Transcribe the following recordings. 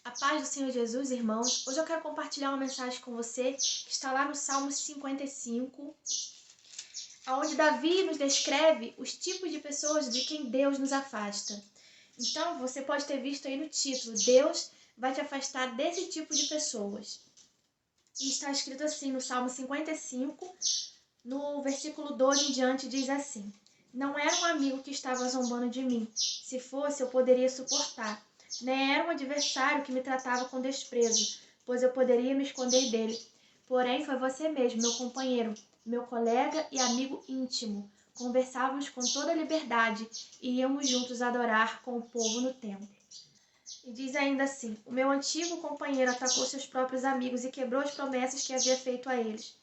A paz do Senhor Jesus, irmãos. Hoje eu quero compartilhar uma mensagem com você que está lá no Salmo 55, onde Davi nos descreve os tipos de pessoas de quem Deus nos afasta. Então, você pode ter visto aí no título, Deus vai te afastar desse tipo de pessoas. E está escrito assim no Salmo 55, no versículo 12 em diante, diz assim: Não era um amigo que estava zombando de mim. Se fosse, eu poderia suportar. Nem era um adversário que me tratava com desprezo, pois eu poderia me esconder dele. Porém, foi você mesmo, meu companheiro, meu colega e amigo íntimo. Conversávamos com toda liberdade e íamos juntos adorar com o povo no templo. E diz ainda assim: O meu antigo companheiro atacou seus próprios amigos e quebrou as promessas que havia feito a eles.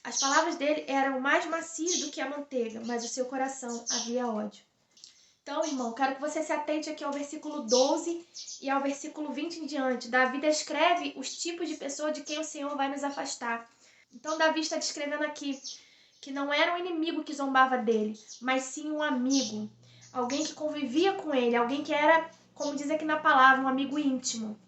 As palavras dele eram mais macias do que a manteiga, mas o seu coração havia ódio. Então, irmão, quero que você se atente aqui ao versículo 12 e ao versículo 20 em diante. Davi descreve os tipos de pessoa de quem o Senhor vai nos afastar. Então, Davi está descrevendo aqui que não era um inimigo que zombava dele, mas sim um amigo. Alguém que convivia com ele, alguém que era, como diz aqui na palavra, um amigo íntimo.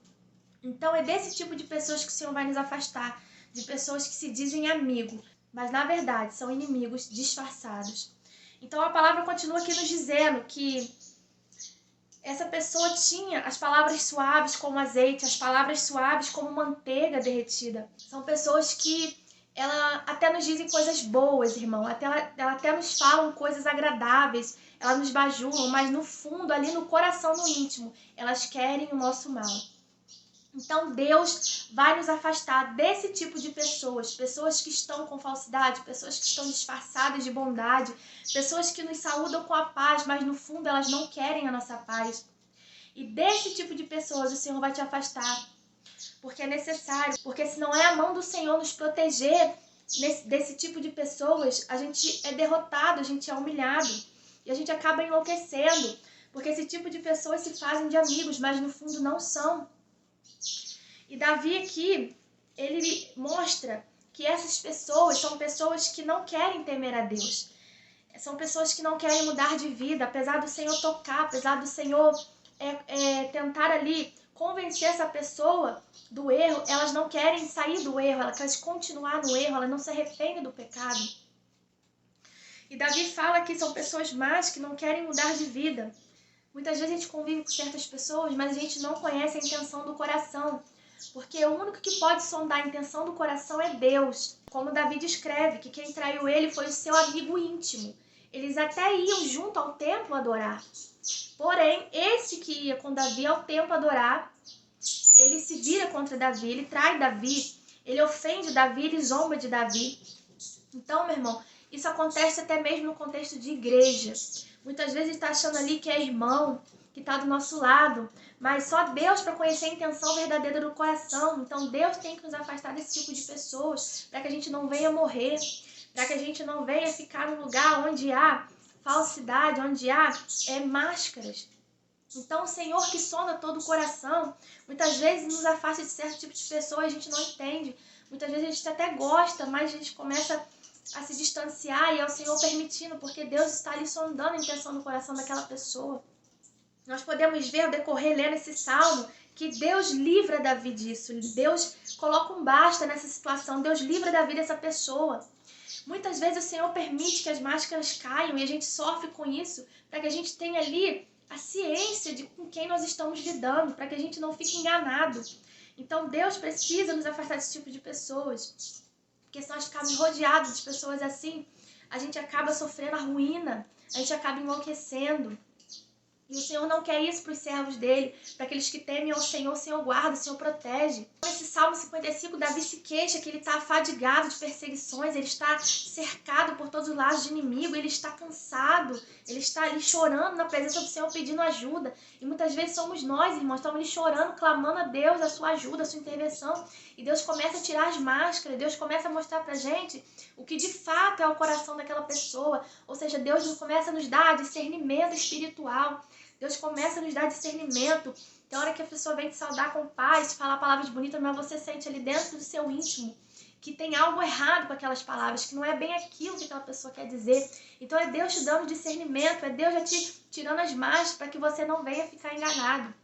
Então, é desse tipo de pessoas que o Senhor vai nos afastar, de pessoas que se dizem amigo, mas na verdade são inimigos disfarçados. Então a palavra continua aqui nos dizendo que essa pessoa tinha as palavras suaves como azeite, as palavras suaves como manteiga derretida. São pessoas que ela até nos dizem coisas boas, irmão, ela até nos falam coisas agradáveis, elas nos bajulam, mas no fundo, ali no coração, no íntimo, elas querem o nosso mal. Então Deus vai nos afastar desse tipo de pessoas, pessoas que estão com falsidade, pessoas que estão disfarçadas de bondade, pessoas que nos saúdam com a paz, mas no fundo elas não querem a nossa paz. E desse tipo de pessoas o Senhor vai te afastar, porque é necessário, porque se não é a mão do Senhor nos proteger desse tipo de pessoas, a gente é derrotado, a gente é humilhado e a gente acaba enlouquecendo, porque esse tipo de pessoas se fazem de amigos, mas no fundo não são. E Davi aqui, ele mostra que essas pessoas são pessoas que não querem temer a Deus. São pessoas que não querem mudar de vida, apesar do Senhor tocar, apesar do Senhor tentar ali convencer essa pessoa do erro, elas não querem sair do erro, elas querem continuar no erro, elas não se arrependem do pecado. E Davi fala que são pessoas más que não querem mudar de vida. Muitas vezes a gente convive com certas pessoas, mas a gente não conhece a intenção do coração. Porque o único que pode sondar a intenção do coração é Deus. Como Davi descreve, que quem traiu ele foi o seu amigo íntimo. Eles até iam junto ao templo adorar. Porém, esse que ia com Davi ao templo adorar, ele se vira contra Davi, ele trai Davi, ele ofende Davi, ele zomba de Davi. Então, meu irmão, isso acontece até mesmo no contexto de igreja. Muitas vezes está achando ali que é irmão, que está do nosso lado, mas só Deus para conhecer a intenção verdadeira do coração. Então Deus tem que nos afastar desse tipo de pessoas, para que a gente não venha morrer, para que a gente não venha ficar num lugar onde há falsidade, onde há máscaras. Então o Senhor que sonda todo o coração, muitas vezes nos afasta de certo tipo de pessoa e a gente não entende. Muitas vezes a gente até gosta, mas a gente começa a se distanciar e é o Senhor permitindo, porque Deus está ali sondando a intenção do coração daquela pessoa. Nós podemos ver ao decorrer, lendo esse salmo, que Deus livra Davi disso. Deus coloca um basta nessa situação. Deus livra Davi dessa pessoa. Muitas vezes o Senhor permite que as máscaras caiam e a gente sofre com isso, para que a gente tenha ali a ciência de com quem nós estamos lidando, para que a gente não fique enganado. Então Deus precisa nos afastar desse tipo de pessoas. Porque se nós ficarmos rodeados de pessoas assim, a gente acaba sofrendo a ruína, a gente acaba enlouquecendo. E o Senhor não quer isso para os servos dele, para aqueles que temem ao Senhor, o Senhor guarda, o Senhor protege. Nesse Salmo 55, Davi se queixa que ele está afadigado de perseguições, ele está cercado por todos os lados de inimigo, ele está cansado, ele está ali chorando na presença do Senhor, pedindo ajuda. E muitas vezes somos nós, irmãos, estamos ali chorando, clamando a Deus a sua ajuda, a sua intervenção. E Deus começa a tirar as máscaras, Deus começa a mostrar pra gente o que de fato é o coração daquela pessoa. Ou seja, Deus começa a nos dar discernimento espiritual. Deus começa a nos dar discernimento. Tem hora que a pessoa vem te saudar com paz, te falar palavras bonitas, mas você sente ali dentro do seu íntimo que tem algo errado com aquelas palavras, que não é bem aquilo que aquela pessoa quer dizer. Então é Deus te dando discernimento, é Deus já te tirando as máscaras para que você não venha ficar enganado.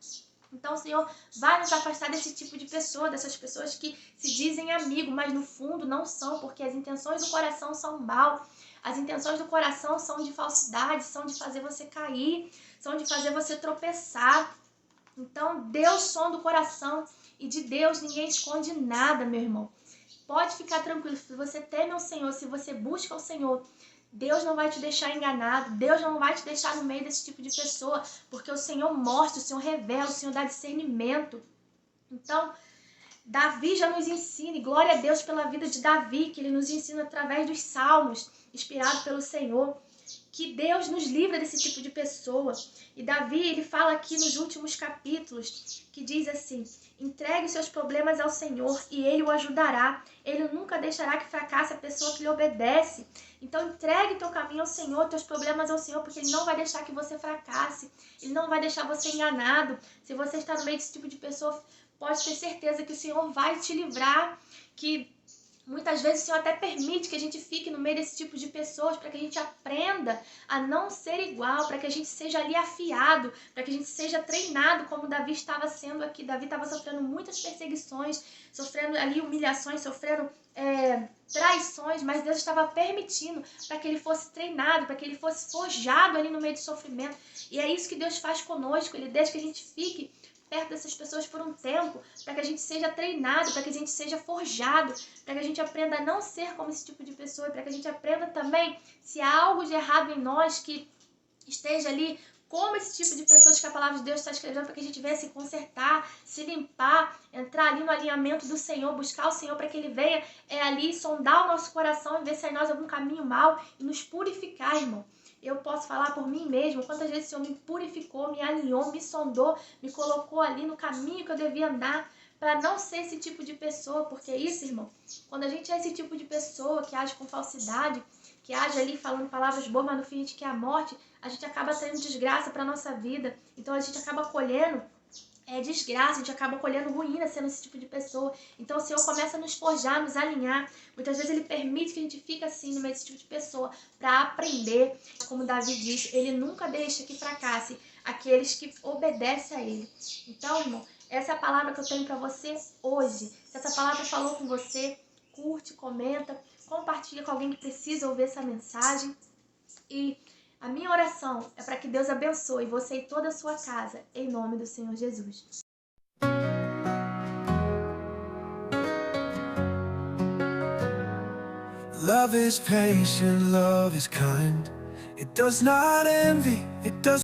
Então o Senhor vai nos afastar desse tipo de pessoa, dessas pessoas que se dizem amigo, mas no fundo não são, porque as intenções do coração são mal. As intenções do coração são de falsidade, são de fazer você cair, são de fazer você tropeçar. Então Deus sonda o coração e de Deus ninguém esconde nada, meu irmão. Pode ficar tranquilo, se você teme ao Senhor, se você busca o Senhor, Deus não vai te deixar enganado, Deus não vai te deixar no meio desse tipo de pessoa, porque o Senhor mostra, o Senhor revela, o Senhor dá discernimento. Então, Davi já nos ensina, e glória a Deus pela vida de Davi, que ele nos ensina através dos salmos, inspirado pelo Senhor, que Deus nos livra desse tipo de pessoa. E Davi, ele fala aqui nos últimos capítulos, que diz assim: entregue os seus problemas ao Senhor e Ele o ajudará. Ele nunca deixará que fracasse a pessoa que lhe obedece. Então entregue teu caminho ao Senhor, teus problemas ao Senhor, porque Ele não vai deixar que você fracasse. Ele não vai deixar você enganado. Se você está no meio desse tipo de pessoa, pode ter certeza que o Senhor vai te livrar, que muitas vezes o Senhor até permite que a gente fique no meio desse tipo de pessoas para que a gente aprenda a não ser igual, para que a gente seja ali afiado, para que a gente seja treinado como Davi estava sendo aqui. Davi estava sofrendo muitas perseguições, sofrendo ali humilhações, sofrendo traições, mas Deus estava permitindo para que ele fosse treinado, para que ele fosse forjado ali no meio do sofrimento. E é isso que Deus faz conosco, Ele deixa que a gente fique perto dessas pessoas por um tempo, para que a gente seja treinado, para que a gente seja forjado, para que a gente aprenda a não ser como esse tipo de pessoa, para que a gente aprenda também se há algo de errado em nós que esteja ali como esse tipo de pessoas que a palavra de Deus está escrevendo, para que a gente venha se consertar, se limpar, entrar ali no alinhamento do Senhor, buscar o Senhor para que Ele venha ali sondar o nosso coração e ver se há em nós algum caminho mau e nos purificar, irmão. Eu posso falar por mim mesmo, quantas vezes o Senhor me purificou, me alinhou, me sondou, me colocou ali no caminho que eu devia andar, para não ser esse tipo de pessoa, porque isso, irmão, quando a gente é esse tipo de pessoa que age com falsidade, que age ali falando palavras boas, mas no fim a gente quer a morte, a gente acaba tendo desgraça para nossa vida. Então a gente acaba colhendo desgraça, a gente acaba colhendo ruína sendo esse tipo de pessoa. Então o Senhor começa a nos forjar, nos alinhar. Muitas vezes Ele permite que a gente fique assim no meio desse tipo de pessoa para aprender. Como Davi diz, Ele nunca deixa que fracasse aqueles que obedecem a Ele. Então, irmão, essa é a palavra que eu tenho para você hoje. Se essa palavra falou com você, curte, comenta, compartilha com alguém que precisa ouvir essa mensagem. E a minha oração é para que Deus abençoe você e toda a sua casa, em nome do Senhor Jesus. Love is patient, love is kind. It does not envy, it does